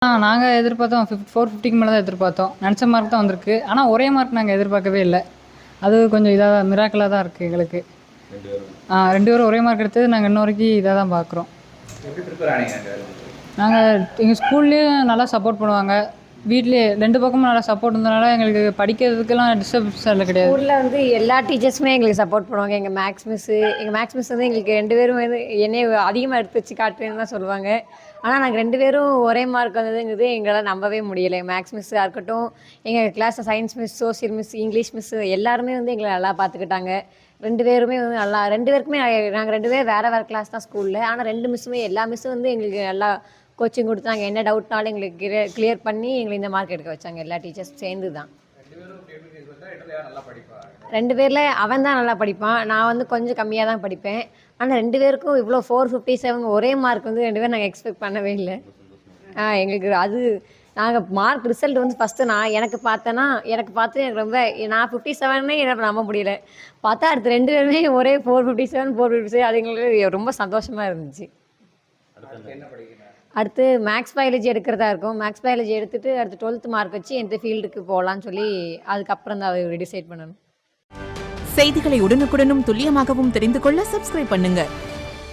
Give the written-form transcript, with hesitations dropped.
நாங்கள் எதிர்பார்த்தோம் 450க்கு மேலே தான் எதிர்பார்த்தோம். நினச்ச மார்க் தான் வந்திருக்கு. ஆனால் ஒரே மார்க் நாங்கள் எதிர்பார்க்கவே இல்லை. அது கொஞ்சம் இதாக மிராக்கலாக தான் இருக்குது எங்களுக்கு. 2 பேரும் ஒரே மார்க் எடுத்தது நாங்கள் இன்ன வரைக்கும் இதாக தான் பார்க்குறோம். நாங்கள் எங்கள் ஸ்கூல்லேயும் நல்லா சப்போர்ட் பண்ணுவாங்க. வீட்லேயே 2 பக்கமும் நல்லா சப்போர்ட் இருந்தனால எங்களுக்கு படிக்கிறதுக்கெல்லாம் டிஸ்டர்பன்ஸ் இல்லை கிடையாது. ஸ்கூலில் வந்து எல்லா டீச்சர்ஸுமே எங்களுக்கு சப்போர்ட் பண்ணுவாங்க. எங்கள் மேக்ஸ் மிஸ் வந்து எங்களுக்கு 2 பேரும் வந்து என்னைய அதிகமாக எடுத்து வச்சு காட்டுவேன்னு தான் சொல்லுவாங்க. ஆனால் நாங்கள் 2 பேரும் ஒரே மார்க் வந்ததுங்கிறது எங்களால் நம்பவே முடியலை. மேக்ஸ் மிஸ்ஸாக இருக்கட்டும், எங்கள் கிளாஸில் science miss, social miss, English miss எல்லாருமே வந்து எங்களை நல்லா பார்த்துக்கிட்டாங்க. 2 பேருமே வந்து நல்லா 2 பேருக்குமே நாங்கள் 2 பேரும் வேறு கிளாஸ் தான் ஸ்கூலில். ஆனால் 2 மிஸ்ஸுமே எல்லா மிஸ்ஸும் வந்து எங்களுக்கு நல்லா கோச்சிங் கொடுத்தாங்க. என்ன டவுட்னாலும் எங்களுக்கு கிளியர் பண்ணி எங்களை இந்த மார்க் எடுக்க வச்சாங்க. எல்லா டீச்சர்ஸ் சேர்ந்து தான். 2 பேரில் அவன் தான் நல்லா படிப்பான், நான் வந்து கொஞ்சம் கம்மியாக தான் படிப்பேன். ஆனால் 2 பேருக்கும் இவ்வளோ 457 ஒரே மார்க் வந்து 2 பேரும் நாங்கள் எக்ஸ்பெக்ட் பண்ணவே இல்லை. எங்களுக்கு அது நாங்கள் மார்க் ரிசல்ட் வந்து ஃபஸ்ட்டு எனக்கு பார்த்து எனக்கு ரொம்ப நான் 57னே எனக்கு நம்ப முடியல. பார்த்தா அடுத்து 2 பேருமே ஒரே 457 அது எங்களுக்கு ரொம்ப சந்தோஷமாக இருந்துச்சு. அடுத்து மேக்ஸ் பயாலஜி எடுக்கிறதா இருக்கும். மேக்ஸ் பயாலஜி எடுத்துகிட்டு அடுத்து 12th மார்க் வச்சு எந்த ஃபீல்டுக்கு போகலான்னு சொல்லி அதுக்கப்புறம் தான் அதை டிசைட் பண்ணணும். செய்திகளை உடனுக்குடனும் துல்லியமாகவும் தெரிந்து கொள்ள சப்ஸ்கிரைப் பண்ணுங்க.